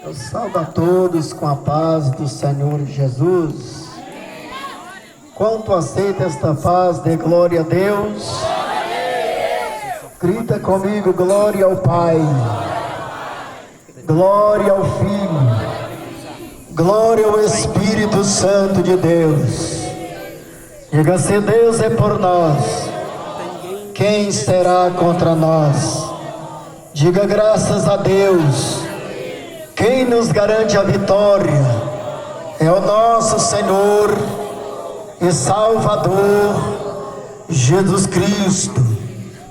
Eu saúdo a todos com a paz do Senhor Jesus. Quanto aceita esta paz, dê glória a Deus. Grita comigo, glória ao Pai, glória ao Filho, glória ao Espírito Santo de Deus. Diga: se Deus é por nós, quem será contra nós? Diga: graças a Deus. Quem nos garante a vitória é o nosso Senhor e Salvador Jesus Cristo.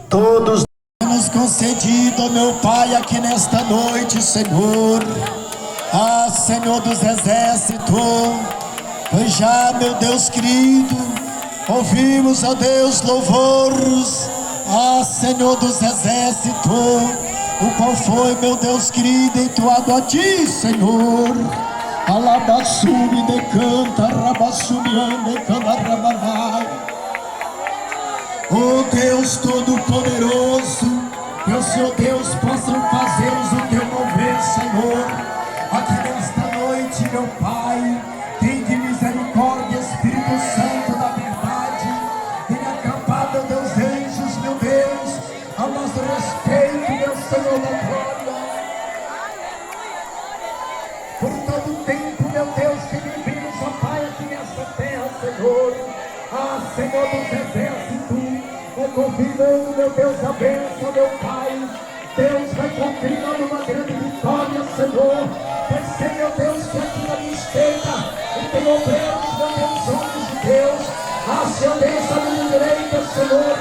Todos nos concedido, meu Pai, aqui nesta noite, Senhor. Ah, Senhor dos exércitos, pois já, meu Deus querido, ouvimos, ó Deus, louvores. Ah, Senhor dos exércitos, o qual foi, meu Deus querido, entoado a ti, Senhor. Alabassumi de canta, rabassumi de canta, rababai. Oh Deus Todo-Poderoso, que o Senhor Deus possam fazer o teu mover, Senhor. Aqui nesta noite, meu Pai, tem de misericórdia, Espírito Santo da verdade. Tem acampado, Deus, anjos, meu Deus, a nosso respeito, meu Senhor da glória. Por todo o tempo, meu Deus, que vivemos, ó Pai, aqui nessa terra, Senhor. Ah, Senhor dos exércitos, confirmando, meu Deus, a bênção, meu Pai. Deus vai confirmando uma grande vitória, Senhor. Vai ser, meu Deus, que aqui na minha esquerda e tem obreiros, meu Deus, homens de Deus. A Senhor Deus, a minha direita, Senhor.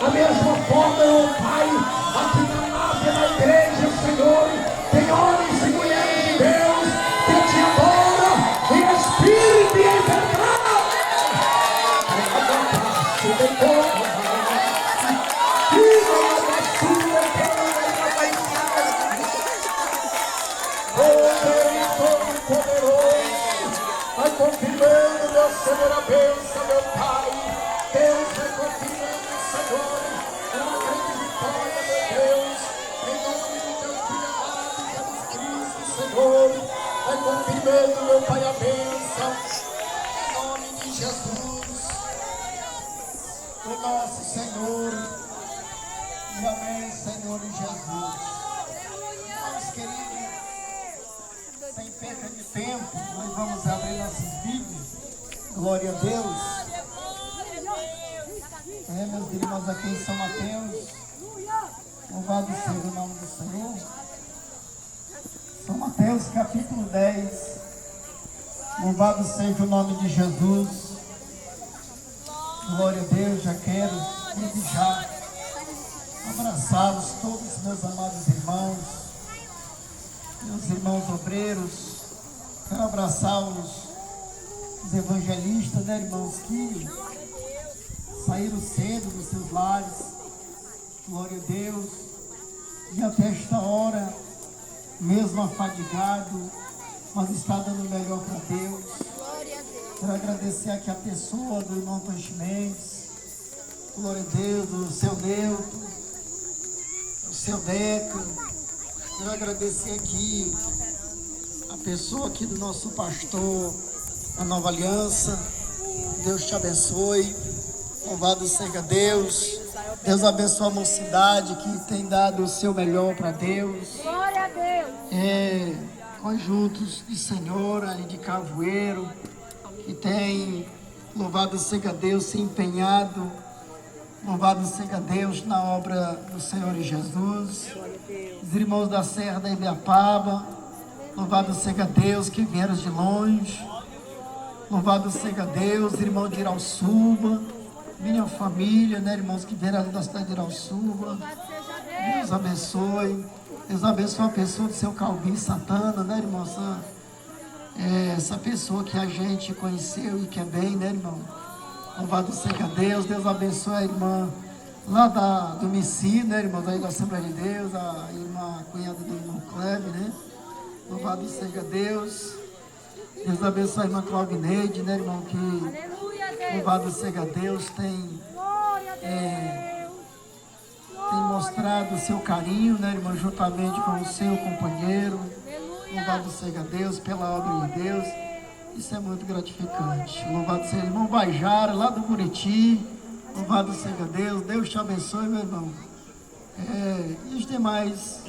A mesma forma, meu Pai, aqui na nave, na igreja, Senhor, tem homens e mulheres de Deus que te adoram em espírito e em verdade. Vai confirmando, meu Senhor, a bênção, meu Pai. Deus vai confirmando, Senhor, uma grande vitória, meu Deus. Em nome do teu Filho amado, Jesus Cristo, Senhor. Vai confirmando, meu Pai, a bênção. Em nome de Jesus, o nosso Senhor. E amém, Senhor Jesus. Meus queridos, sem perca de tempo, nós vamos abrir nossas Bíblias. Glória a Deus. Meus irmãos, aqui em São Mateus. Louvado seja o nome do Senhor. São Mateus, capítulo 10. Louvado seja o nome de Jesus. Glória a Deus. Já quero desde já abraçá-los, todos meus amados irmãos, meus irmãos obreiros. Quero abraçar os evangelistas, né, irmãos, que saíram cedo dos seus lares. Glória a Deus. E até esta hora, mesmo afadigado, mas está dando o melhor para Deus. Quero agradecer aqui a pessoa do irmão Tonchi Mendes. Glória a Deus, o seu Neuto, o seu Deca. Quero agradecer aqui a pessoa aqui do nosso pastor, a Nova Aliança. Deus te abençoe. Louvado seja Deus. Deus abençoe a mocidade que tem dado o seu melhor para Deus. Glória a Deus. Conjuntos de Senhor ali de Cavoeiro, que tem, louvado seja Deus, se empenhado. Louvado seja Deus na obra do Senhor Jesus. Os irmãos da Serra da Ibiapaba, louvado seja Deus que vieram de longe. Louvado seja Deus, irmão de Irauçuba, minha família, né, irmãos que vieram da cidade de Irauçuba. Deus abençoe. Deus abençoe a pessoa do seu Calvin Santana, né, irmão? Essa pessoa que a gente conheceu e que é bem, né, irmão? Louvado seja Deus. Deus abençoe a irmã lá do Missi, né, irmãos, aí da Assembleia de Deus, a irmã, a cunhada do irmão Kleber, né? Louvado seja Deus. Deus abençoe a irmã Claudineide, né, irmão, que louvado seja Deus, tem mostrado o seu carinho, né, irmão, juntamente com o seu companheiro. Louvado seja Deus pela obra de Deus. Isso é muito gratificante. Louvado seja o irmão Bajara, lá do Buriti. Louvado seja Deus. Deus te abençoe, meu irmão. E os demais,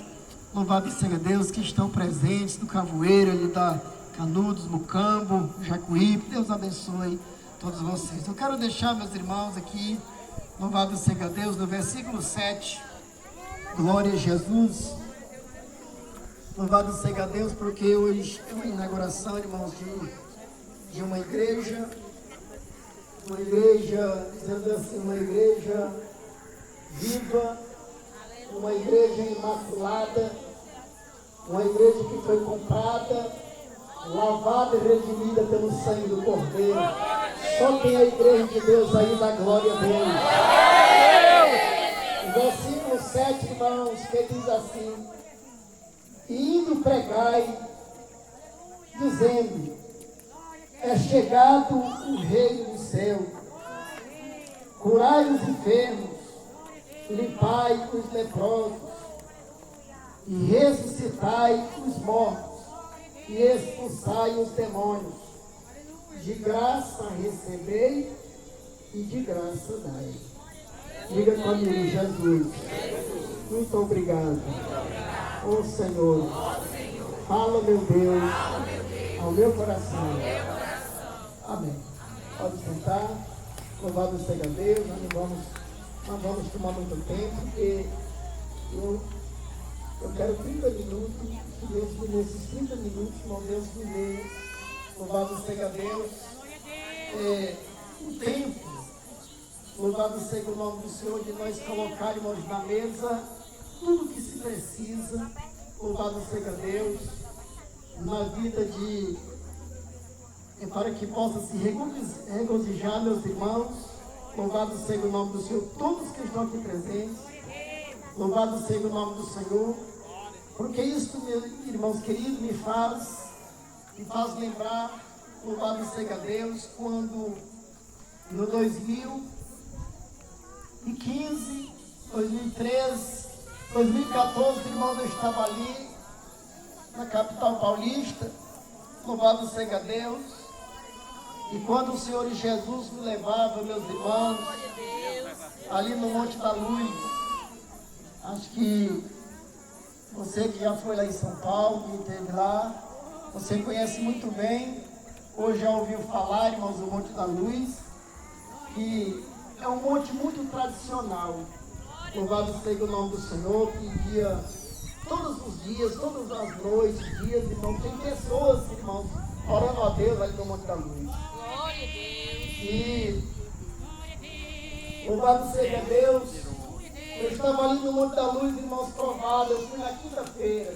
louvado seja Deus, que estão presentes no Cavoeiro, ali da Canudos, Mucambo, Jacuípe. Deus abençoe todos vocês. Eu quero deixar meus irmãos aqui, louvado seja Deus, no versículo 7. Glória a Jesus. Louvado seja Deus, porque hoje é uma inauguração, irmãos, de uma igreja, dizendo assim, uma igreja viva, uma igreja imaculada, uma igreja que foi comprada, lavada e redimida pelo sangue do Cordeiro. Só tem a igreja de Deus aí da glória dele. O versículo 7, irmãos, que diz assim: indo pregai, dizendo, é chegado o reino do céu, curai os enfermos, limpai os leprosos, e ressuscitai os mortos, e expulsai os demônios. De graça recebei, e de graça dai. Diga comigo, Jesus, muito obrigado. Ó Senhor, fala, meu Deus, ao meu coração. Amém. Pode sentar. Louvado seja Deus. Não vamos tomar muito tempo, porque eu quero 30 minutos, e nesses 30 minutos, meu Deus, me dê, louvado seja Deus, o tempo, louvado seja o nome do Senhor, de nós colocarmos na mesa tudo que se precisa, louvado seja Deus, na vida para que possa se regozijar, meus irmãos, louvado seja o nome do Senhor, todos que estão aqui presentes, louvado seja o nome do Senhor, porque isso, meus irmãos queridos, me faz lembrar, louvado seja Deus, quando no 2015, 2013, 2014, irmãos, eu estava ali na capital paulista, louvado seja Deus, e quando o Senhor Jesus me levava, meus irmãos, ali no Monte da Luz, acho que você que já foi lá em São Paulo, que esteve lá, você conhece muito bem, ou já ouviu falar, irmãos, do Monte da Luz, que é um monte muito tradicional. Louvado seja o nome do Senhor, que todos os dias, todas as noites, irmãos, tem pessoas, irmãos, orando a Deus ali no Monte da Luz. Glória a Deus. E louvado seja Deus, eu estava ali no Monte da Luz, irmãos, provado, eu fui na quinta-feira.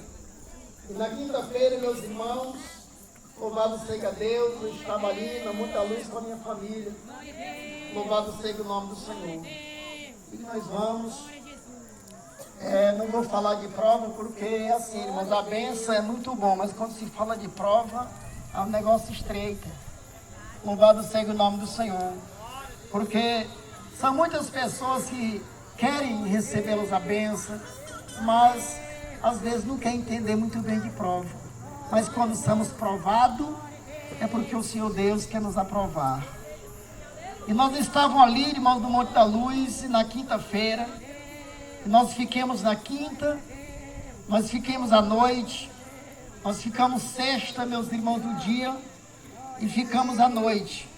E na quinta-feira, meus irmãos, louvado seja Deus, eu estava ali no Monte da Luz com a minha família. Louvado seja o nome do Senhor. E nós vamos, não vou falar de prova, porque assim, irmãos, a benção é muito bom, mas quando se fala de prova, é um negócio estreito. Louvado seja o nome do Senhor, porque são muitas pessoas que querem recebê-los a benção, mas às vezes não querem entender muito bem de prova. Mas quando somos provados, é porque o Senhor Deus quer nos aprovar. E nós estávamos ali, irmãos, no Monte da Luz, na quinta-feira. Nós fiquemos na quinta, nós fiquemos à noite, nós ficamos sexta, meus irmãos, do dia, e ficamos à noite.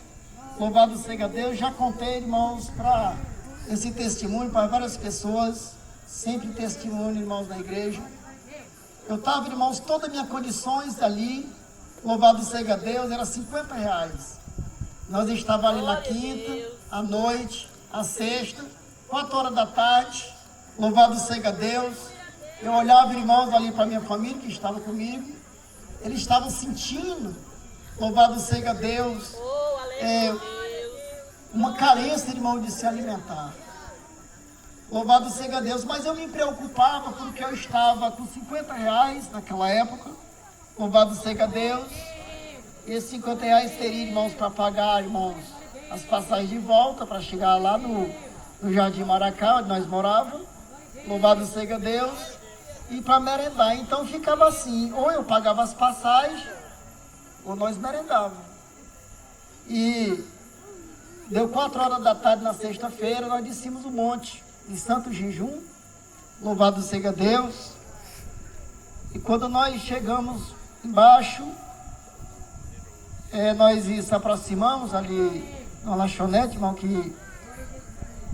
Louvado seja Deus, já contei, irmãos, para esse testemunho, para várias pessoas, sempre testemunho, irmãos, da igreja. Eu estava, irmãos, todas as minhas condições ali, louvado seja Deus, era R$50. Nós estávamos ali na quinta, à noite, à sexta, 4 horas da tarde, louvado seja Deus. Eu olhava, irmãos, ali para a minha família, que estava comigo, eles estavam sentindo, louvado seja Deus, uma carência, irmão, de se alimentar. Louvado seja Deus, mas eu me preocupava porque eu estava com R$50 naquela época, louvado seja Deus. E esses R$50 teria, irmãos, para pagar, irmãos, as passagens de volta, para chegar lá no Jardim Maracá, onde nós morávamos. Louvado seja Deus. e para merendar. Então ficava assim, ou eu pagava as passagens, ou nós merendávamos. E deu 4 horas da tarde na sexta-feira, nós descemos o monte, em santo jejum, louvado seja Deus. E quando nós chegamos embaixo, nós se aproximamos ali na lanchonete, irmão, que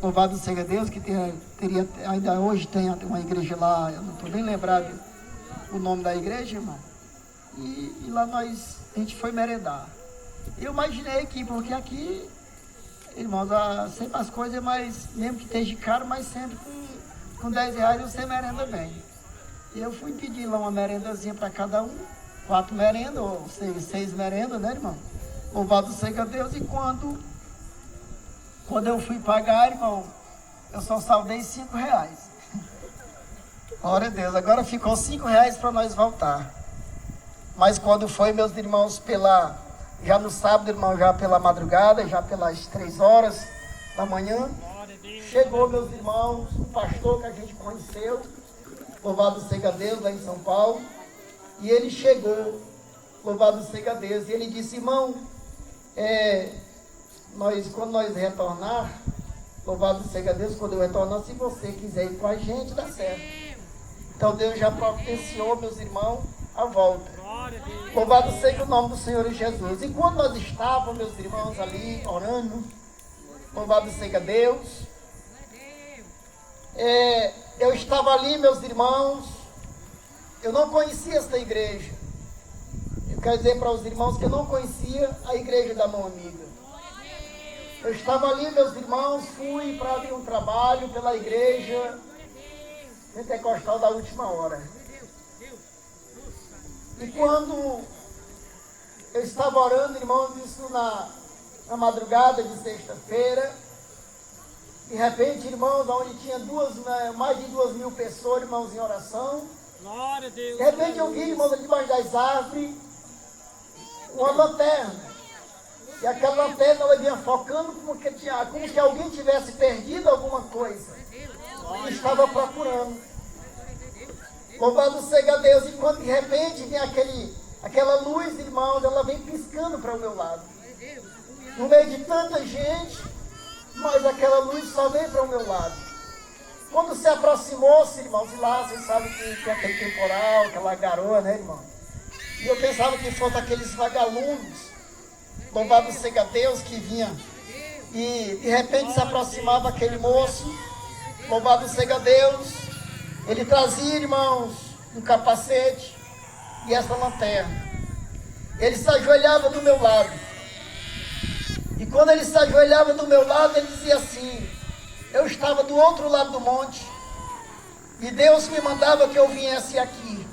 louvado seja Deus, que teria, ainda hoje tem uma igreja lá, eu não estou nem lembrado o nome da igreja, irmão. E lá a gente foi merendar. Eu imaginei que, porque aqui, irmãos, sempre as coisas, mas mesmo que esteja caro, mas sempre com 10 reais você merenda bem. E eu fui pedir lá uma merendazinha para cada um, 4 merendas, ou 6 merendas, né, irmão? Louvado seja Deus. E quando eu fui pagar, irmão, eu só saldei 5 reais. Glória a Deus. Agora ficou 5 reais para nós voltar. Mas quando foi, meus irmãos, já no sábado, irmão, já pela madrugada, já pelas 3 horas da manhã, chegou, meus irmãos, um pastor que a gente conheceu, louvado seja Deus, lá em São Paulo, e ele chegou, louvado seja Deus, e ele disse: irmão, quando nós retornar, louvado seja Deus, quando eu retornar, se você quiser ir com a gente, dá certo. Então Deus já providenciou, meus irmãos, a volta. Louvado seja o nome do Senhor Jesus. E quando nós estávamos, meus irmãos, ali orando, louvado seja Deus, eu estava ali, meus irmãos, eu não conhecia esta igreja. Eu quero dizer para os irmãos que eu não conhecia a igreja da mão amiga. Eu estava ali, meus irmãos, fui para abrir um trabalho pela igreja pentecostal da última hora. E quando eu estava orando, irmãos, isso na madrugada de sexta-feira, de repente, irmãos, onde tinha mais de 2.000 pessoas, irmãos, em oração, de repente eu vi, irmãos, debaixo das árvores, uma lanterna. E aquela lanterna ela vinha focando como que alguém tivesse perdido alguma coisa e estava procurando. Louvado seja Deus. E quando de repente vem aquela luz, irmãos, ela vem piscando para o meu lado. No meio de tanta gente, mas aquela luz só vem para o meu lado. Quando se aproximou-se, irmãos, e lá vocês sabem que tem aquele temporal, aquela garoa, né, irmão? E eu pensava que fosse aqueles vagalumes, louvado seja Deus, que vinha. E de repente se aproximava aquele moço, louvado seja Deus. Ele trazia, irmãos, um capacete e essa lanterna. Ele se ajoelhava do meu lado. E quando ele se ajoelhava do meu lado, ele dizia assim: eu estava do outro lado do monte e Deus me mandava que eu viesse aqui.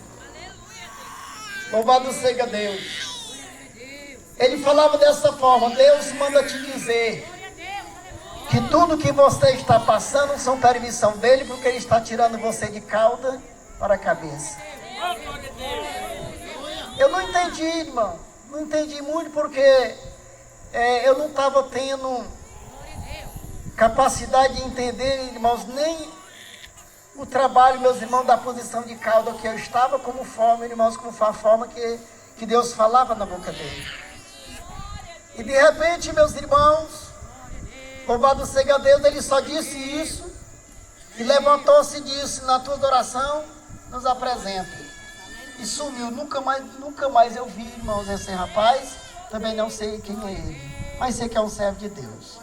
Louvado seja Deus. Ele falava dessa forma: Deus manda te dizer que tudo que você está passando são permissão dele, porque ele está tirando você de cauda para a cabeça. Eu não entendi, irmão. Não entendi muito, porque eu não estava tendo capacidade de entender, irmãos, nem o trabalho, meus irmãos, da posição de cauda que eu estava, como forma, irmãos, como foi a forma que Deus falava na boca dele. E de repente, meus irmãos, louvado seja Deus, ele só disse isso e levantou-se e disse: na tua adoração, nos apresenta. E sumiu. Nunca mais eu vi, irmãos, esse rapaz. Também não sei quem é ele, mas sei que é um servo de Deus.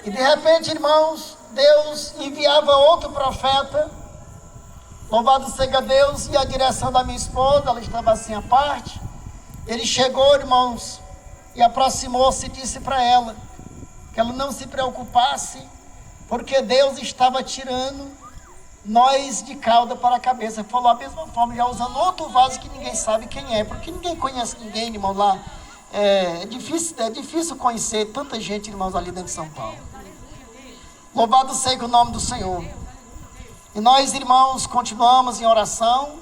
E de repente, irmãos, Deus enviava outro profeta, louvado seja Deus, e a direção da minha esposa, ela estava assim à parte. Ele chegou, irmãos, e aproximou-se e disse para ela que ela não se preocupasse, porque Deus estava tirando nós de cauda para a cabeça. Falou a mesma forma, já usando outro vaso que ninguém sabe quem é, porque ninguém conhece ninguém, irmão, lá. É difícil conhecer tanta gente, irmãos, ali dentro de São Paulo. Louvado seja o nome do Senhor. E nós, irmãos, continuamos em oração.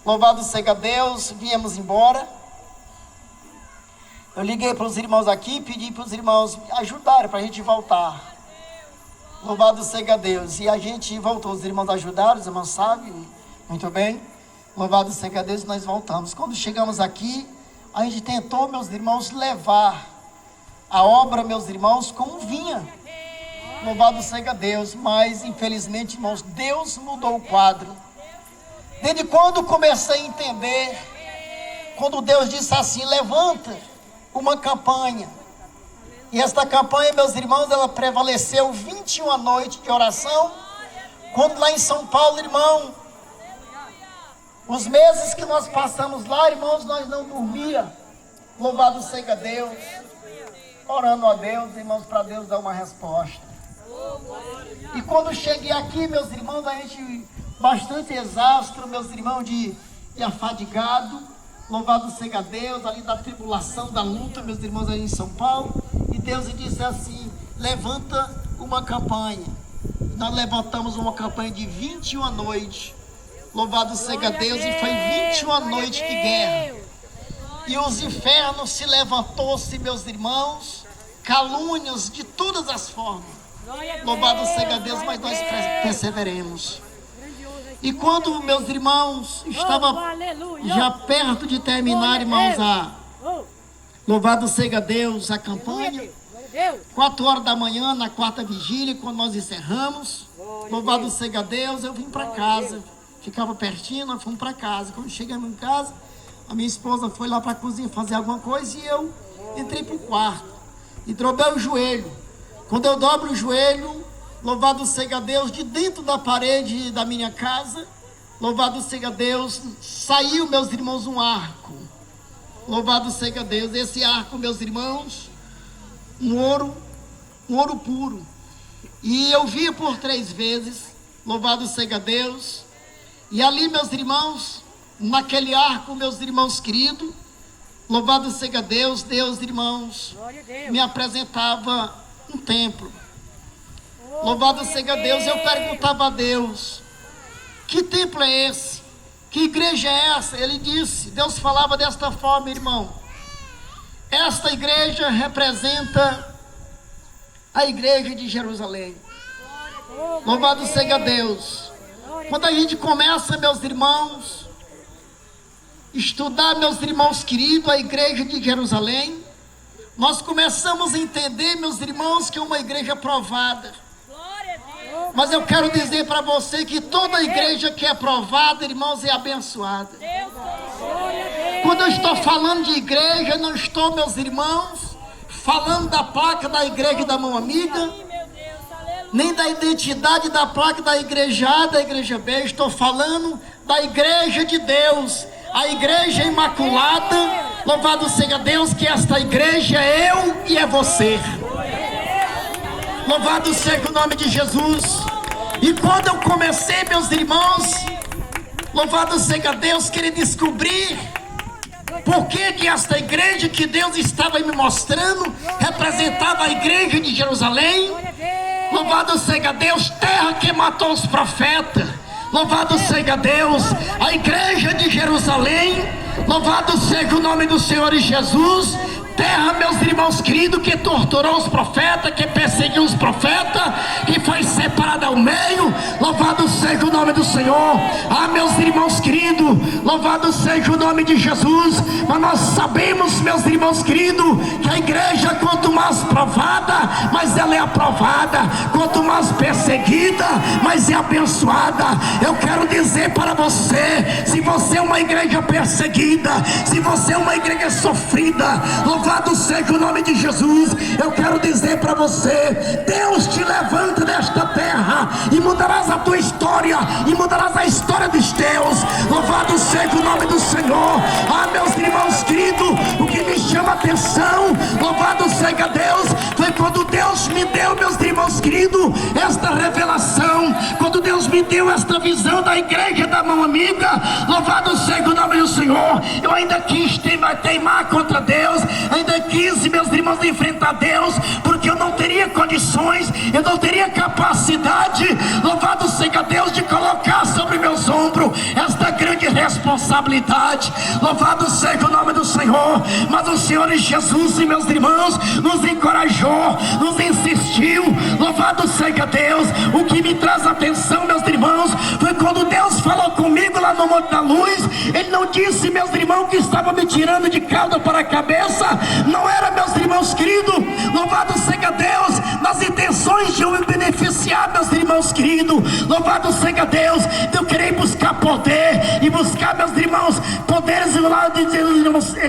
Louvado seja Deus, viemos embora. Eu liguei para os irmãos aqui, pedi para os irmãos ajudarem para a gente voltar. Louvado seja Deus. E a gente voltou, os irmãos ajudaram, os irmãos sabem, Muito bem. Louvado seja Deus, nós voltamos. Quando chegamos aqui, a gente tentou, meus irmãos, levar a obra, meus irmãos, como vinha. Louvado seja Deus, mas infelizmente, irmãos, Deus mudou o quadro. Desde quando comecei a entender, quando Deus disse assim, levanta uma campanha. E esta campanha, meus irmãos, ela prevaleceu 21 noites de oração. Quando lá em São Paulo, irmão, os meses que nós passamos lá, irmãos, nós não dormia. Louvado seja Deus, orando a Deus, irmãos, para Deus dar uma resposta. E quando cheguei aqui, meus irmãos, a gente bastante exausto, meus irmãos, de afadigado. Louvado seja Deus, ali da tribulação, da luta, meus irmãos, aí em São Paulo. E Deus disse assim, levanta uma campanha. Nós levantamos uma campanha de 21 noites. Louvado seja Deus, e foi 21 noites de guerra. E os infernos se levantou-se, meus irmãos, calúnias de todas as formas. Louvado seja Deus, mas nós perseveremos. E quando, meus irmãos, estava já perto de terminar, irmãos, louvado seja Deus, a campanha, 4 horas da manhã, na quarta vigília, quando nós encerramos, louvado seja Deus, eu vim para casa, ficava pertinho, nós fomos para casa. Quando chegamos em casa, a minha esposa foi lá para a cozinha fazer alguma coisa e eu entrei para o quarto e dobrei o joelho. Quando eu dobro o joelho, louvado seja Deus, de dentro da parede da minha casa, louvado seja Deus, saiu, meus irmãos, um arco. Louvado seja Deus, esse arco, meus irmãos, um ouro puro. E eu via por 3 vezes, louvado seja Deus. E ali, meus irmãos, naquele arco, meus irmãos queridos, louvado seja Deus, Deus, irmãos, me apresentava um templo. Louvado seja Deus, eu perguntava a Deus, que templo é esse? Que igreja é essa? Ele disse, Deus falava desta forma, irmão, esta igreja representa a igreja de Jerusalém. Louvado seja Deus. Quando a gente começa, meus irmãos, estudar, meus irmãos queridos, a igreja de Jerusalém, nós começamos a entender, meus irmãos, que é uma igreja provada. Mas eu quero dizer para você que toda igreja que é provada, irmãos, é abençoada. Quando eu estou falando de igreja, não estou, meus irmãos, falando da placa da igreja da mão amiga, nem da identidade da placa da igreja A, da igreja B. Estou falando da igreja de Deus, a igreja imaculada. Louvado seja Deus, que esta igreja é eu e é você. Louvado seja o nome de Jesus. E quando eu comecei, meus irmãos, louvado seja Deus, querer descobrir por que esta igreja que Deus estava me mostrando representava a igreja de Jerusalém. Louvado seja Deus, terra que matou os profetas. Louvado seja Deus, a igreja de Jerusalém. Louvado seja o nome do Senhor Jesus. Terra, meus irmãos queridos, que torturou os profetas, que perseguiu os profetas, que foi separada ao meio. Louvado seja o nome do Senhor. Ah, meus irmãos queridos, louvado seja o nome de Jesus. Mas nós sabemos, meus irmãos queridos, que a igreja, quanto mais provada, mas ela é aprovada. Quanto mais perseguida, mas é abençoada. Eu quero dizer para você, se você é uma igreja perseguida, se você é uma igreja sofrida, louvado seja o nome de Jesus. Eu quero dizer para você, Deus te levanta desta terra e mudarás a tua história, e mudarás a história dos teus. Louvado seja o nome do Senhor. Ah, meus irmãos queridos, o que me chama a atenção, louvado seja Deus, foi quando Deus me deu, meus irmãos queridos, esta revelação, quando Deus me deu esta visão da igreja da mão amiga. Louvado seja o nome do Senhor. Eu ainda quis teimar contra Deus, ainda quis, meus irmãos, enfrentar Deus, porque eu não teria condições, eu não teria capacidade, louvado seja Deus, de colocar sobre meus ombros esta grande responsabilidade. Louvado seja o nome do Senhor. Mas o Senhor Jesus, e meus irmãos, nos encorajou, nos insistiu. Louvado seja Deus. O que me traz atenção, meus irmãos, foi quando Deus falou comigo lá no Monte da Luz. Ele não disse, meus irmãos, que estava me tirando de cauda para a cabeça. Não era, meus irmãos queridos, louvado seja Deus, nas intenções de eu me beneficiar, meus irmãos queridos. Louvado seja Deus, de eu querer buscar poder e buscar, meus irmãos, poderes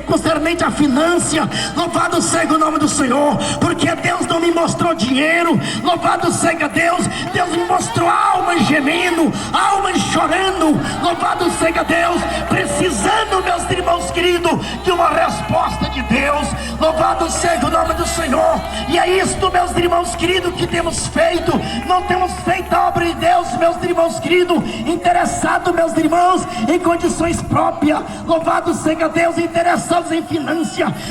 concernente à finança. Louvado seja o nome do Senhor, porque Deus não me mostrou dinheiro. Louvado seja Deus, Deus me mostrou almas gemendo, almas chorando. Louvado seja Deus, precisando, meus irmãos queridos, de uma resposta de Deus. Louvado seja o nome do Senhor. E é isto, meus irmãos queridos, que temos feito. Não temos feito a obra de Deus, meus irmãos queridos, interessado, meus irmãos, em condições próprias. Louvado seja Deus, interessados em finança.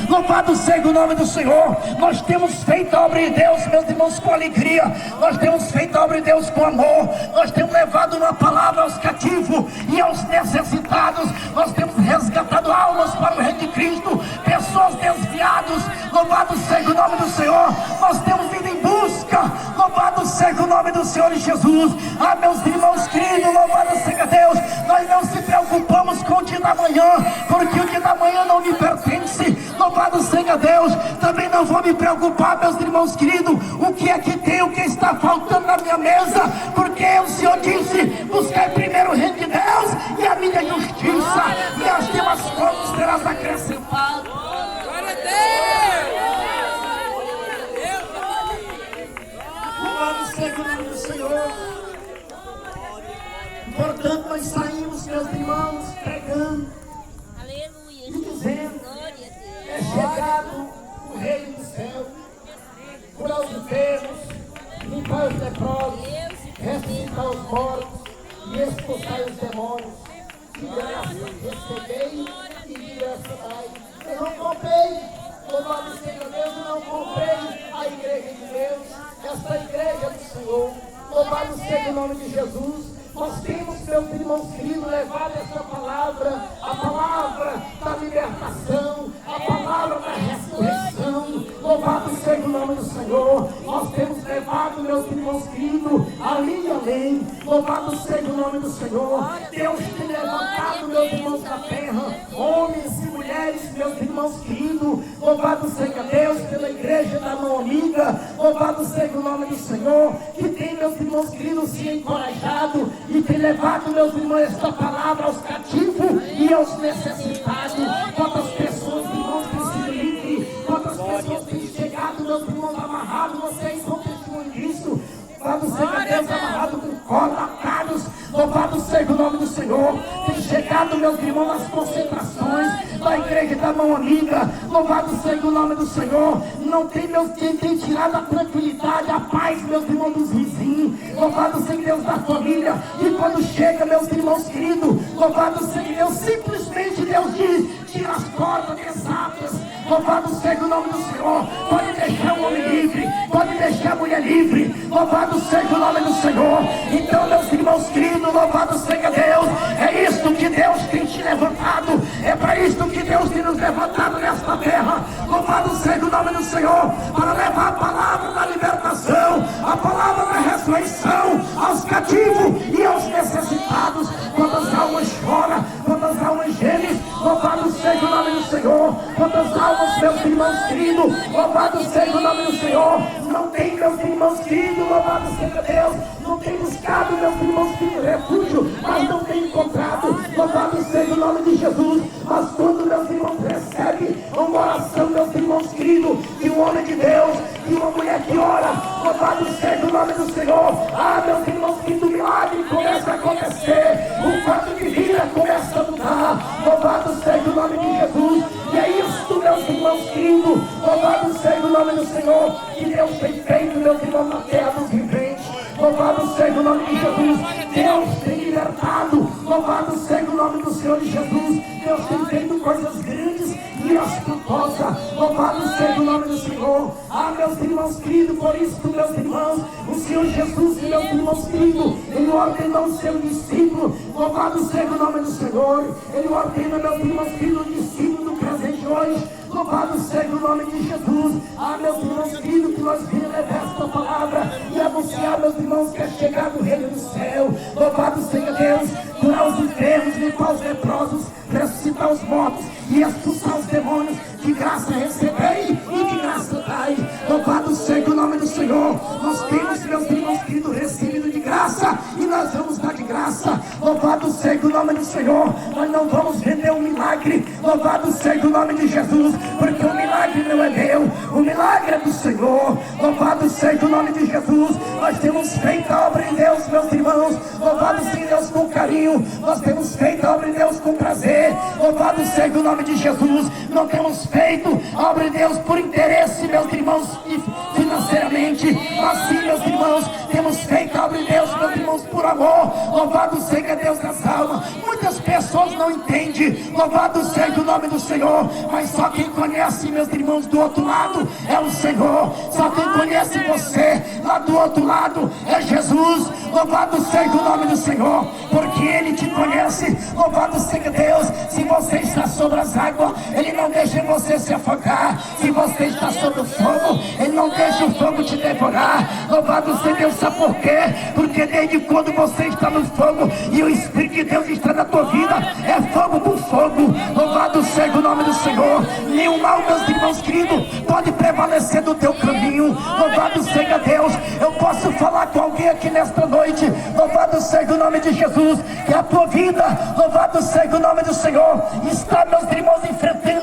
Louvado seja o nome do Senhor. Nós temos feito a obra de Deus, meus irmãos, com alegria. Nós temos feito a obra de Deus com amor. Nós temos levado uma palavra aos cativos e aos necessitados. Nós temos resgatado almas para o reino de Cristo, pessoas desviadas. Louvado seja o nome do Senhor. Nós temos vindo em busca. Louvado seja o nome do Senhor Jesus. Ah, meus irmãos queridos, louvado seja Deus. Nós não se preocupamos com o dia da manhã, porque o dia da manhã não me pertence. Louvado seja Deus. Também não vou me preocupar, meus irmãos queridos, o que é que tem, o que está faltando na minha mesa, porque o Senhor disse: buscar primeiro o reino de Deus e a minha justiça, e as demais coisas serás acrescentado. Glória a Deus! Louvado seja o nome do Senhor. Portanto, nós saímos, meus irmãos, pregando, Aleluia! e dizendo: Glória a Deus! é chegado o reino do céu. Curar os enfermos, limpar os leprosos, ressuscitar os mortos e expulsar os demônios. De graça recebei e de graça dai. Eu não comprei, louvado seja Deus, eu não comprei a igreja de Deus, esta igreja do Senhor. Louvado seja o nome de Jesus. Nós temos, meus irmãos queridos, levado essa palavra, a palavra da libertação, a palavra da ressurreição. Louvado seja o nome do Senhor. Nós temos levado, meus irmãos queridos, ali e além. Louvado seja o nome do Senhor. Deus tem levantado, meus irmãos da terra, homens e mulheres, meus irmãos queridos. Louvado seja Deus pela igreja da mão amiga. Louvado seja o nome do Senhor, que tem, meus irmãos queridos, se encorajado e tem levado, meus irmãos, esta palavra aos cativos e aos necessitados. Quantas pessoas, irmãos, têm sido livres, quantas pessoas têm chegado, meus irmãos, amarrados, vocês são testemunhos disso. Louvado seja Deus, amarrado com corda, atalhos. Louvado seja o nome do Senhor. Tem chegado, meus irmãos, nas concentrações da igreja da mão amiga. Louvado seja o nome do Senhor. Não tem, meus, quem tem tirado a tranquilidade, a paz, meus irmãos, dos vizinhos. Louvado seja Deus da família. E quando chega, meus irmãos queridos, louvado seja Deus, simplesmente Deus diz: tira as cordas desatas. Louvado seja o nome do Senhor. Pode deixar o homem livre, pode deixar a mulher livre. Louvado seja o nome do Senhor. Então, meus irmãos queridos, louvado seja Deus. É isto que Deus tem te levantado. É para isto que Deus tem nos levantado nesta terra. Louvado seja o nome do Senhor, para levar a palavra da libertação, a palavra da ressurreição aos cativos e aos necessitados. Quantas almas choram, quantas almas gemem. Louvado seja o nome do Senhor. Quantas almas, meus irmãos queridos, louvado seja o nome do Senhor. Não tem, meus irmãos queridos, louvado seja Deus, não tem buscado, meus irmãos queridos, refúgio, mas não tem encontrado. Louvado seja o nome de Jesus. Mas quando, meus irmãos, recebe uma oração, meus irmãos queridos, de um homem de Deus, de uma mulher que ora, louvado seja o nome do Senhor. Ah, meus irmãos queridos, o milagre começa a acontecer, o quadro de vida começa a mudar. Louvado seja o nome de Jesus. E é isto, meus irmãos queridos, louvado seja o nome do Senhor, que Deus tem feito, meus irmãos, na terra dos viventes. Louvado seja o nome de Jesus. Deus tem libertado. Louvado seja o nome do Senhor Jesus. Deus tem feito coisas grandes e ostentosa. Louvado seja o nome do Senhor. Ah, meus irmãos queridos, por isso, meus irmãos, o Senhor Jesus, meus irmãos queridos, Ele ordenou o seu discípulo. Louvado seja o nome do Senhor. Ele ordena, meus irmãos queridos, o discípulo do presente hoje. Louvado seja o nome de Jesus. Ah, meus irmãos queridos, que nós vimos esta palavra e anunciar, meus irmãos, que é chegado o reino do céu. Louvado seja Deus, curar os enfermos, limpar os leprosos, ressuscitar os mortos e expulsar os demônios. De graça recebei e de graça dai. Louvado seja o nome do Senhor. Nós temos, meus irmãos queridos, recebido de graça e nós vamos dar de graça. Louvado seja o nome do Senhor. Nós não vamos vender um milagre. Louvado seja o nome de Jesus, porque o milagre não é meu, o milagre é do Senhor. Louvado seja o nome de Jesus. Nós temos feito a obra em Deus, meus irmãos. Louvado seja Deus com carinho. Nós temos feito a obra em Deus com prazer. Louvado seja o nome de Jesus. Não temos feito a obra de Deus por interesse, meus irmãos, financeiramente. Mas sim, meus irmãos, temos feito a obra de Deus, meus irmãos, por amor. Louvado seja Deus das almas. Muitas pessoas não entendem. Louvado seja o nome do Senhor. Mas só quem conhece, meus irmãos, do outro lado é o Senhor. Só quem conhece você lá do outro lado é Jesus. Louvado seja o nome do Senhor, porque Ele te conhece. Louvado seja Deus. Se você está sobre as águas, Ele não deixa você se afogar. Se você está sob o fogo, Ele não deixa o fogo te devorar. Louvado seja Deus, sabe por quê? Porque desde quando você está no fogo e o Espírito de Deus está na tua vida, é fogo por fogo. Louvado seja o nome do Senhor. Nenhum mal, meus irmãos queridos, pode prevalecer do teu caminho. Louvado seja Deus. Eu posso falar com alguém aqui nesta noite. Louvado seja o nome de Jesus. Que a tua vida, louvado seja o nome do Senhor, está, meus irmãos, enfrentando